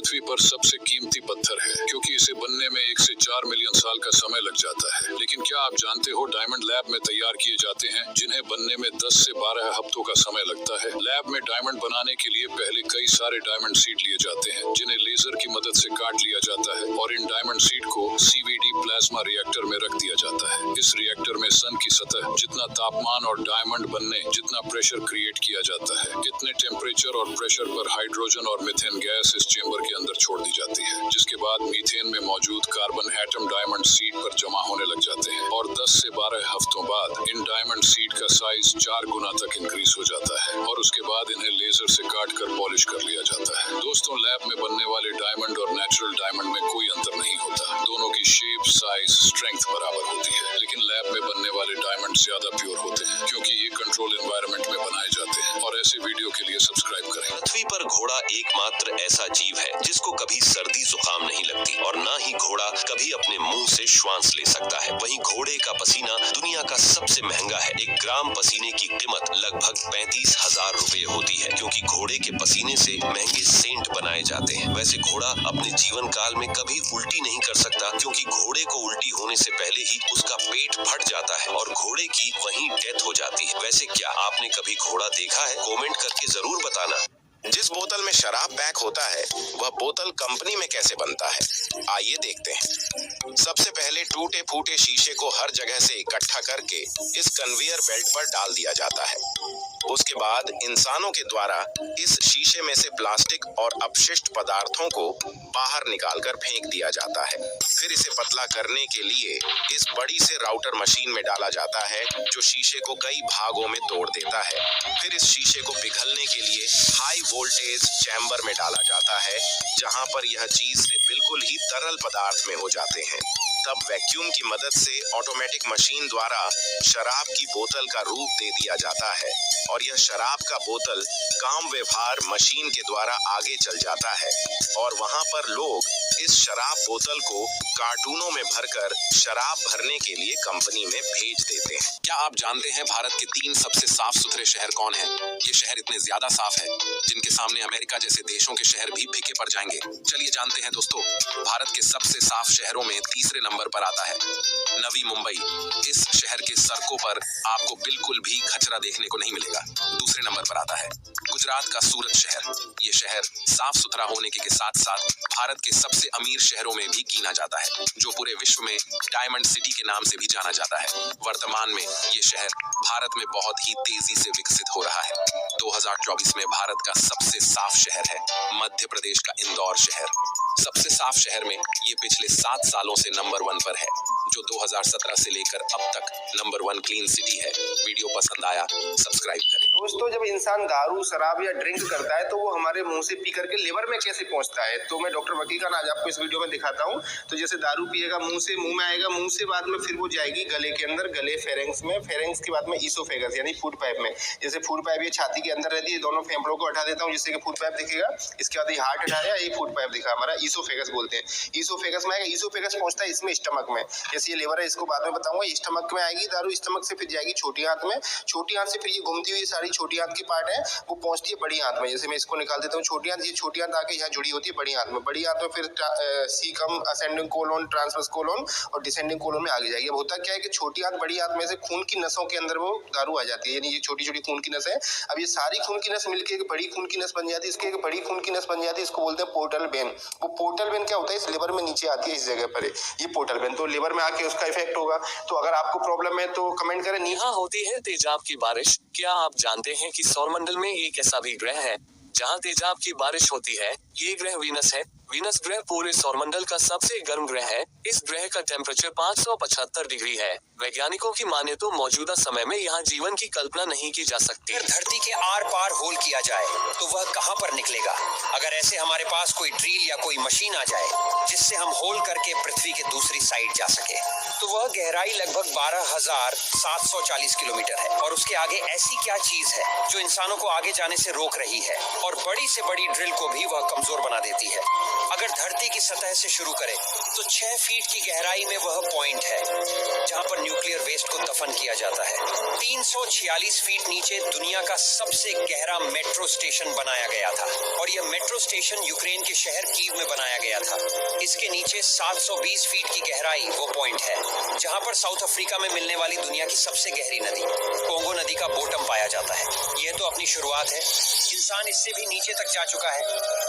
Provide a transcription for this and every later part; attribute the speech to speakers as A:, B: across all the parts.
A: पृथ्वी पर सबसे कीमती पत्थर है क्योंकि इसे बनने में 1 से 4 मिलियन साल का समय लग जाता है। लेकिन क्या आप जानते हो डायमंड लैब में तैयार किए जाते हैं जिन्हें बनने में 10 से 12 हफ्तों का समय लगता है। लैब में डायमंड बनाने के लिए पहले कई सारे डायमंड सीड लिए जाते हैं जिन्हें लेजर की मदद से काट लिया जाता है और इन डायमंड सीड को CVD प्लाज्मा रिएक्टर में रख दिया जाता है। इस रिएक्टर में सन की सतह जितना तापमान और डायमंड बनने जितना प्रेशर क्रिएट किया जाता है, इतने टेम्परेचर और प्रेशर पर हाइड्रोजन और मीथेन गैस इस चेंबर के अंदर छोड़ दी जाती है, जिसके बाद मीथेन में मौजूद कार्बन एटम डायमंड सीड पर जमा होने लग जाते हैं और 10 से 12 हफ्तों बाद इन डायमंड सीड का साइज 4 गुना तक इंक्रीज हो जाता है और उसके बाद इन्हें लेजर से काट कर पॉलिश कर लिया जाता है। दोस्तों, लैब में बनने वाले डायमंड और नेचुरल डायमंड में कोई अंतर नहीं होता। दोनों की शेप, साइज, स्ट्रेंथ बराबर होती है, लेकिन लैब में बनने वाले डायमंड ज्यादा प्योर होते हैं क्योंकि ये कंट्रोल एनवायरनमेंट में बनाए जाते हैं। और ऐसे वीडियो के लिए सब्सक्राइब करें।
B: पृथ्वी पर घोड़ा एकमात्र ऐसा जीव है जिसको कभी सर्दी जुकाम नहीं लगती और ना ही घोड़ा कभी अपने मुंह से श्वास ले सकता है। वहीं घोड़े का पसीना दुनिया का सबसे महंगा है। 1 ग्राम पसीने की कीमत लगभग 35,000 रुपए होती है क्योंकि घोड़े के पसीने से महंगे सेंट बनाए जाते हैं। वैसे घोड़ा अपने जीवन काल में कभी उल्टी नहीं कर सकता क्योंकि घोड़े को उल्टी होने से पहले ही उसका पेट फट जाता है और घोड़े की वहीं डेथ हो जाती है। वैसे क्या आपने कभी घोड़ा देखा है? कमेंट करके जरूर बताना। जिस बोतल में शराब पैक होता है वह बोतल कंपनी में कैसे बनता है, आइए देखते हैं। सबसे पहले टूटे फूटे शीशे को हर जगह से इकट्ठा करके इस कन्वेयर बेल्ट पर डाल दिया जाता है। उसके बाद इंसानों के द्वारा इस शीशे में से प्लास्टिक और अपशिष्ट पदार्थों को बाहर निकालकर फेंक दिया जाता है। फिर इसे पतला करने के लिए इस बड़ी से राउटर मशीन में डाला जाता है जो शीशे को कई भागों में तोड़ देता है। फिर इस शीशे को पिघलने के लिए हाई वोल्टेज चैम्बर में डाला जाता है जहां पर यह चीज से बिल्कुल ही तरल पदार्थ में हो जाते हैं। तब वैक्यूम की मदद से ऑटोमेटिक मशीन द्वारा शराब की बोतल का रूप दे दिया जाता है और यह शराब का बोतल काम व्यवहार मशीन के द्वारा आगे चल जाता है और वहां पर लोग इस शराब बोतल को कार्टूनों में भरकर शराब भरने के लिए कंपनी में भेज देते हैं। क्या आप जानते हैं भारत के 3 सबसे साफ सुथरे शहर कौन हैं? ये शहर इतने ज्यादा साफ है जिनके सामने अमेरिका जैसे देशों के शहर भी फीके पड़ जाएंगे। चलिए जानते हैं दोस्तों, भारत के सबसे साफ शहरों में तीसरे नंबर पर आता है नवी मुंबई। इस शहर के सड़कों पर आपको बिल्कुल भी कचरा देखने को नहीं मिलेगा। दूसरे नंबर पर आता है गुजरात का सूरत शहर। ये शहर साफ सुथरा होने के साथ साथ भारत के सबसे अमीर शहरों में भी गिना जाता है, जो पूरे विश्व में डायमंड सिटी के नाम से भी जाना जाता है। वर्तमान में ये शहर भारत में बहुत ही तेजी से विकसित हो रहा है। 2024 में भारत का सबसे साफ शहर है मध्य प्रदेश का इंदौर शहर। सबसे साफ शहर में ये पिछले 7 सालों से नंबर 1 पर है, जो 2017 से लेकर अब तक नंबर 1 क्लीन सिटी है। वीडियो पसंद आया सब्सक्राइब करें।
C: दोस्तों, जब इंसान दारू, शराब या ड्रिंक करता है तो वो हमारे मुंह से पी करके लिवर में कैसे पहुंचता है, तो मैं डॉक्टर वकील खान आज आपको इस वीडियो में दिखाता हूं। तो जैसे दारू पिएगा मुंह में आएगा, मुंह से बाद में फिर वो जाएगी गले के अंदर, गले फेरेंक्स में, फेरेंक्स के बाद में ईसोफेगस यानी फूड पाइप में। जैसे फूड पाइप ये छाती के अंदर रहती है, दोनों फेफड़ों को हटा देता हूँ जिससे कि फूड पाइप दिखेगा। इसके बाद ये हार्ट हटाया, ये फूड पाइप दिखा, हमारा ईसोफेगस बोलते हैं। ईसोफेगस में आएगा, ईसोफेगस पहुंचता है इसमें स्टमक में। जैसे ये लिवर है, इसको बाद में बताऊंगा। स्टमक में आएगी दारू, स्टमक से फिर जाएगी छोटी आंत में, छोटी आंत से फिर ये घूमती हुई सारी छोटी आंत की पार्ट है वो पहुंचती है बड़ी आंत में। जैसे मैं इसको निकाल देता हूँ छोटी आंत, ये छोटी आंत आके यहाँ जुड़ी होती है बड़ी आंत में। बड़ी आंत में फिर caecum, ascending colon, transverse colon और डिसेंडिंग कोलोन में आगे जाएगी। अब होता क्या है कि छोटी आंत बड़ी आंत में से खून की नसों के अंदर वो दारू आ जाती है, यानी ये छोटी छोटी खून की नस है। अब ये सारी खून की नस मिलकर एक बड़ी खून की नस बन जाती है, इसकी एक बड़ी खून की नस बन जाती है, इसको बोलते हैं पोर्टल वेन। वो पोर्टल वेन क्या होता है, इस लिवर में नीचे आती है, इस जगह पर ये पोर्टल वेन। तो लिवर में आके उसका इफेक्ट होगा। तो अगर आपको प्रॉब्लम है तो कमेंट करें।
D: यहाँ होती है तेजाब की बारिश। क्या आप जानते हैं कि सौरमंडल में एक ऐसा भी ग्रह है जहाँ तेजाब की बारिश होती है? ये ग्रह वीनस है। वीनस ग्रह पूरे सौरमंडल का सबसे गर्म ग्रह है। इस ग्रह का टेम्परेचर 575 डिग्री है। वैज्ञानिकों की माने तो मौजूदा समय में यहाँ जीवन की कल्पना नहीं की जा सकती।
E: अगर धरती के आर पार होल किया जाए तो वह कहाँ पर निकलेगा? अगर ऐसे हमारे पास कोई ड्रिल या कोई मशीन आ जाए जिससे हम होल करके पृथ्वी के दूसरी साइड जा सके, तो वह गहराई लगभग 12,740 किलोमीटर है। और उसके आगे ऐसी क्या चीज है जो इंसानों को आगे जाने से रोक रही है? और बड़ी से बड़ी ड्रिल को भी वह कमजोर बना देती है। अगर धरती की सतह से शुरू करें तो 6 फीट की गहराई में वह पॉइंट है जहां पर न्यूक्लियर वेस्ट को दफन किया जाता है। 346 फीट नीचे दुनिया का सबसे गहरा मेट्रो स्टेशन बनाया गया था और यह मेट्रो स्टेशन यूक्रेन के शहर कीव में बनाया गया था। इसके नीचे 720 फीट की गहराई वो पॉइंट है जहां पर साउथ अफ्रीका में मिलने वाली दुनिया की सबसे गहरी नदी कोंगो नदी का बॉटम पाया जाता है। यह तो अपनी शुरुआत है, इंसान इससे भी नीचे तक जा चुका है।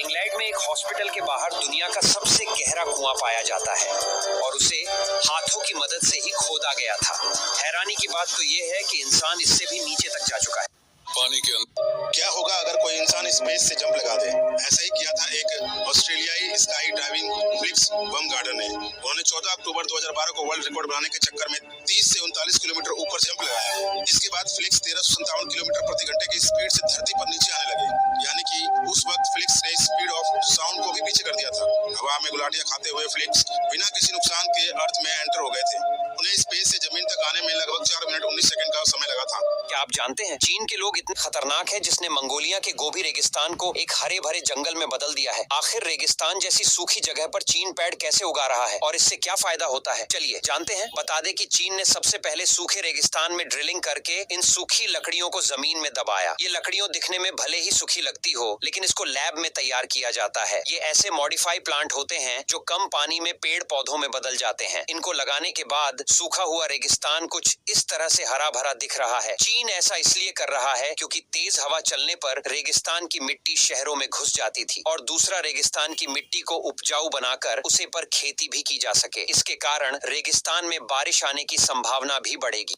E: इंग्लैंड में एक हॉस्पिटल के बाहर दुनिया का सबसे गहरा कुआं पाया जाता है और उसे हाथों की मदद से ही खोदा गया था। हैरानी की बात तो यह है कि इंसान इससे भी नीचे तक जा चुका है।
A: पानी के अंदर
F: क्या होगा अगर कोई इंसान स्पेस से जंप लगा दे? ऐसा ही किया था एक ऑस्ट्रेलियाई स्काई डाइविंग फ्लिक्स बमगार्डर ने। उन्होंने 14 अक्टूबर 2012 को वर्ल्ड रिकॉर्ड बनाने के चक्कर में 30 से 39 किलोमीटर ऊपर जंप लगाया। इसके बाद फ्लिक्स 1357 किलोमीटर प्रति घंटे की स्पीड से धरती पर नीचे आने लगे, यानी कि उस वक्त फ्लिक्स ने स्पीड ऑफ साउंड को भी पीछे कर दिया था। हवा में गुलाटियां खाते हुए फ्लिक्स बिना किसी नुकसान के अर्थ में एंटर हो गए थे। उन्हें स्पेस से जमीन तक आने में लगभग 4 मिनट 19 सेकंड का समय लगा था।
E: क्या आप जानते हैं चीन के लोग इतने खतरनाक हैं जिसने मंगोलिया के गोबी रेगिस्तान को एक हरे भरे जंगल में बदल दिया है। आखिर रेगिस्तान जैसी सूखी जगह पर चीन पेड़ कैसे उगा रहा है और इससे क्या फायदा होता है, चलिए जानते हैं। बता दें कि चीन ने सबसे पहले सूखे रेगिस्तान में ड्रिलिंग करके इन सूखी लकड़ियों को जमीन में दबाया। ये लकड़ियों दिखने में भले ही सूखी लगती हो, लेकिन इसको लैब में तैयार किया जाता है। ये ऐसे मॉडिफाई प्लांट होते हैं जो कम पानी में पेड़ पौधों में बदल जाते हैं। इनको लगाने के बाद सूखा हुआ रेगिस्तान कुछ इस तरह से हरा भरा दिख रहा है। चीन ऐसा इसलिए कर रहा है क्योंकि तेज हवा चलने पर रेगिस्तान की मिट्टी शहरों में घुस जाती थी और दूसरा रेगिस्तान की मिट्टी को उपजाऊ बनाकर उसे पर खेती भी की जा सके। इसके कारण रेगिस्तान में बारिश आने की संभावना भी बढ़ेगी।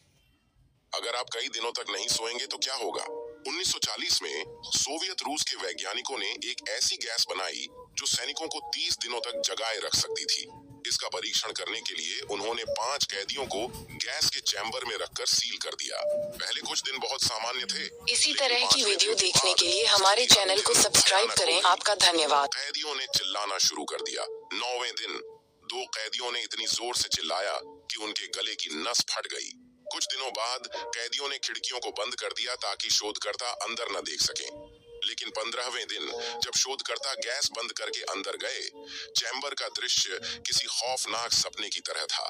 G: अगर आप कई दिनों तक नहीं सोएंगे तो क्या होगा? 1940 में सोवियत रूस के वैज्ञानिकों ने एक ऐसी गैस बनाई जो सैनिकों को 30 दिनों तक जगाए रख सकती थी। इसका परीक्षण करने के लिए उन्होंने 5 कैदियों को गैस के चैम्बर में रखकर सील कर दिया। पहले कुछ दिन बहुत सामान्य थे।
H: इसी तरह की वीडियो देखने के लिए हमारे चैनल को सब्सक्राइब करें। आपका धन्यवाद।
G: कैदियों ने चिल्लाना शुरू कर दिया। 9वें दिन 2 कैदियों ने इतनी जोर से चिल्लाया कि उनके गले की नस फट गई। कुछ दिनों बाद कैदियों ने खिड़कियों को बंद कर दिया ताकि शोधकर्ता अंदर न देख सकें। लेकिन 15वें दिन जब शोधकर्ता गैस बंद करके अंदर गए, चैम्बर का दृश्य किसी खौफनाक सपने की तरह था।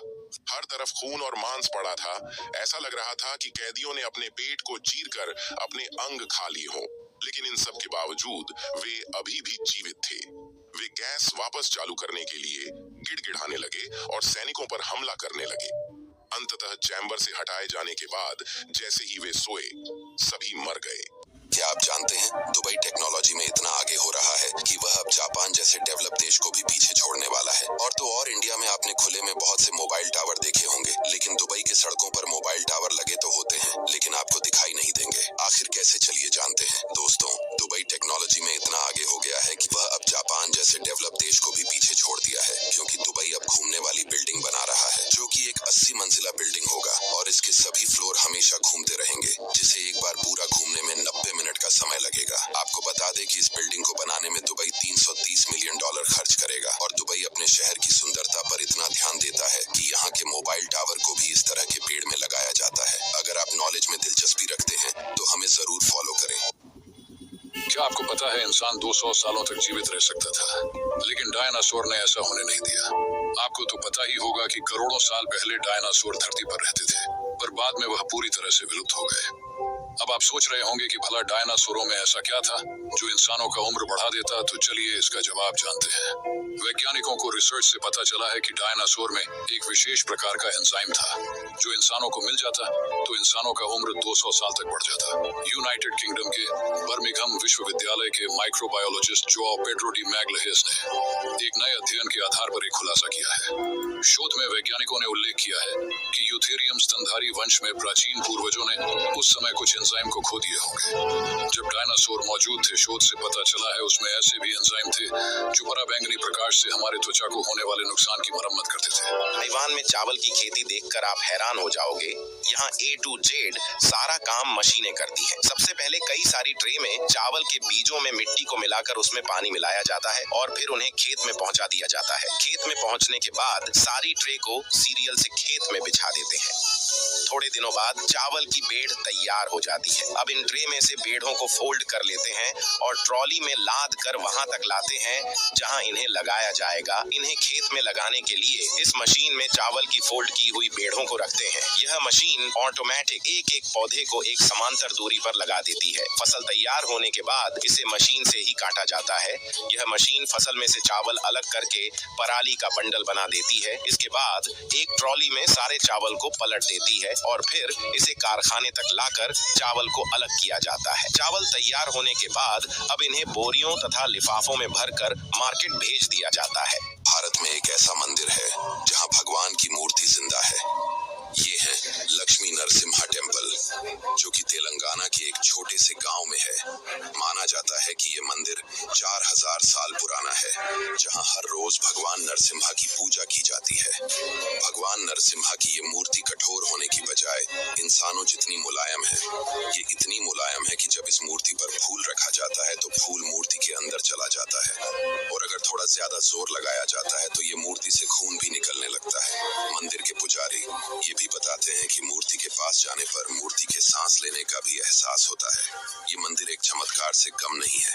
G: हर तरफ खून और मांस पड़ा था। ऐसा लग रहा था कि कैदियों ने अपने पेट को चीरकर अपने अंग खा लिए हों। लेकिन इन सब के बावजूद वे अभी भी जीवित थे। वे गैस वापस चालू करने के लिए गिड़गिड़ाने लगे और सैनिकों पर हमला करने लगे। अंततः चैम्बर से हटाए जाने के बाद जैसे ही वे सोए, सभी मर गए।
B: क्या आप जानते हैं दुबई टेक्नोलॉजी में इतना आगे हो रहा है कि वह अब जापान जैसे डेवलप देश को भी पीछे छोड़ने वाला है। और तो और इंडिया में आपने खुले में बहुत से मोबाइल टावर देखे होंगे, लेकिन दुबई के सड़कों पर मोबाइल टावर लगे तो होते हैं, लेकिन आपको दिखाई नहीं देंगे। आखिर कैसे, चलिए जानते हैं। दोस्तों, दुबई टेक्नोलॉजी में इतना आगे हो गया है कि वह अब जापान जैसे डेवलप देश को भी पीछे छोड़ दिया है, क्योंकि दुबई अब घूमने वाली बिल्डिंग बना रहा है, जो कि एक 80 मंजिला बिल्डिंग होगा और इसके सभी फ्लोर हमेशा घूमते रहेंगे, जिसे एक बार पूरा घूमने में 90 मिनट का समय लगेगा। आपको बता दें कि इस बिल्डिंग को बनाने में दुबई $330 मिलियन खर्च करेगा और दुबई अपने शहर की सुंदरता पर इतना ध्यान देता है कि यहाँ के मोबाइल टावर को भी इस तरह के पेड़ में लगाया जाता है। अगर आप नॉलेज में दिलचस्पी रखते हैं तो हमें जरूर फॉलो करें।
A: क्या आपको पता है इंसान 200 सालों तक जीवित रह सकता था, लेकिन डायनासोर ने ऐसा होने नहीं दिया। आपको तो पता ही होगा कि करोड़ों साल पहले डायनासोर धरती पर रहते थे, पर बाद में वह पूरी तरह से विलुप्त हो गए। अब आप सोच रहे होंगे कि भला डायनासोरों में ऐसा क्या था जो इंसानों का उम्र बढ़ा देता, तो चलिए इसका जवाब जानते हैं। वैज्ञानिकों को रिसर्च से पता चला है कि डायनासोर में एक विशेष प्रकार का एंजाइम था, जो इंसानों को मिल जाता तो इंसानों का उम्र 200 साल तक बढ़ जाता। यूनाइटेड किंगडम के बर्मिंघम विश्वविद्यालय के माइक्रोबायोलॉजिस्ट जो पेड्रो डी मैग्लहेस ने एक नए अध्ययन के आधार पर एक खुलासा किया है। शोध में वैज्ञानिकों ने उल्लेख किया है कि यूथेरियम स्तनधारी वंश में प्राचीन पूर्वजों ने उस समय कुछ एंजाइम को खो दिए होंगे। जब डायनासोर मौजूद थे, शोध से पता चला है उसमें ऐसे भी एंजाइम थे जो पराबैंगनी प्रकाश से हमारे त्वचा को होने वाले नुकसान की मरम्मत करते थे।
C: ताइवान में चावल की खेती देखकर आप हैरान हो जाओगे। यहाँ A to Z सारा काम मशीनें करती हैं। सबसे पहले कई सारी ट्रे में चावल के बीजों में मिट्टी को मिलाकर उसमें पानी मिलाया जाता है और फिर उन्हें खेत में पहुंचा दिया जाता है। खेत में पहुंचने के बाद सारी ट्रे को सीरियल से खेत में बिछा देते हैं।
B: थोड़े दिनों बाद चावल की बेड़ तैयार हो जाती है। अब इन ट्रे में से बेड़ों को फोल्ड कर लेते हैं और ट्रॉली में लाद कर वहां तक लाते हैं जहां इन्हें लगाया जाएगा। इन्हें खेत में लगाने के लिए इस मशीन में चावल की फोल्ड की हुई बेड़ों को रखते हैं। यह मशीन ऑटोमेटिक एक एक पौधे को एक समांतर दूरी पर लगा देती है। फसल तैयार होने के बाद इसे मशीन से ही काटा जाता है। यह मशीन फसल में से चावल अलग करके पराली का बंडल बना देती है। इसके बाद एक ट्रॉली में सारे चावल को पलट देती है और फिर इसे कारखाने तक लाकर चावल को अलग किया जाता है। चावल तैयार होने के बाद अब इन्हें बोरियों तथा लिफाफों में भरकर मार्केट भेज दिया जाता है।
G: भारत में एक ऐसा मंदिर है जहां भगवान की मूर्ति जिंदा है। ये है लक्ष्मी नरसिम्हा टेम्पल, जो कि तेलंगाना के एक छोटे से गांव में है। माना जाता है कि ये मंदिर 4000 साल पुराना है, जहां हर रोज भगवान नरसिम्हा की पूजा की जाती है। भगवान नरसिम्हा की ये मूर्ति कठोर होने की बजाय इंसानों जितनी मुलायम है। ये इतनी मुलायम है कि जब इस मूर्ति पर फूल रखा जाता है तो फूल मूर्ति के अंदर चला जाता है, और अगर थोड़ा ज्यादा जोर लगाया जाता है तो ये मूर्ति से खून भी निकलने लगता है। मंदिर के पुजारी ये भी बताते हैं कि मूर्ति के पास जाने पर मूर्ति के सांस लेने का भी एहसास होता है। ये मंदिर एक चमत्कार से कम नहीं है,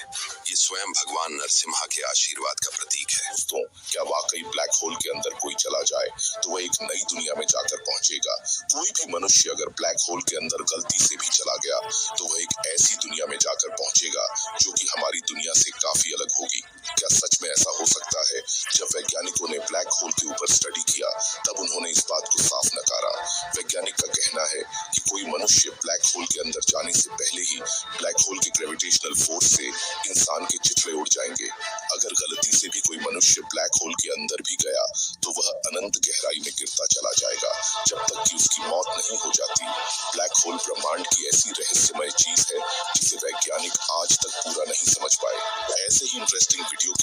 G: ये स्वयं भगवान नरसिम्हा के आशीर्वाद का प्रतीक है।
A: दोस्तों, क्या वाकई ब्लैक होल के अंदर कोई चला जाए तो वह एक नई दुनिया में जाकर पहुंचेगा? कोई भी मनुष्य अगर ब्लैक होल के अंदर गलती से भी चला गया तो वह एक ऐसी दुनिया में जाकर पहुंचेगा जो कि हमारी दुनिया से काफी अलग होगी। क्या सच में ऐसा हो सकता है? जब वैज्ञानिकों ने ब्लैक होल के ऊपर स्टडी किया तब उन्होंने इस बात को साफ नकारा। वैज्ञानिक का कहना है कि कोई मनुष्य ब्लैक होल के अंदर जाने से पहले ही ब्लैक होल के ग्रेविटेशनल फोर्स से इंसान के चिथड़े उड़ जाएंगे। अगर गलती से भी कोई मनुष्य ब्लैक होल के अंदर भी गया तो वह अनंत गहराई में गिरता चला जाएगा जब तक कि उसकी मौत नहीं हो जाती। ब्लैक होल ब्रह्मांड की ऐसी रहस्यमय चीज है जिसे वैज्ञानिक आज तक पूरा नहीं समझ पाए। ऐसे ही इंटरेस्टिंग वीडियो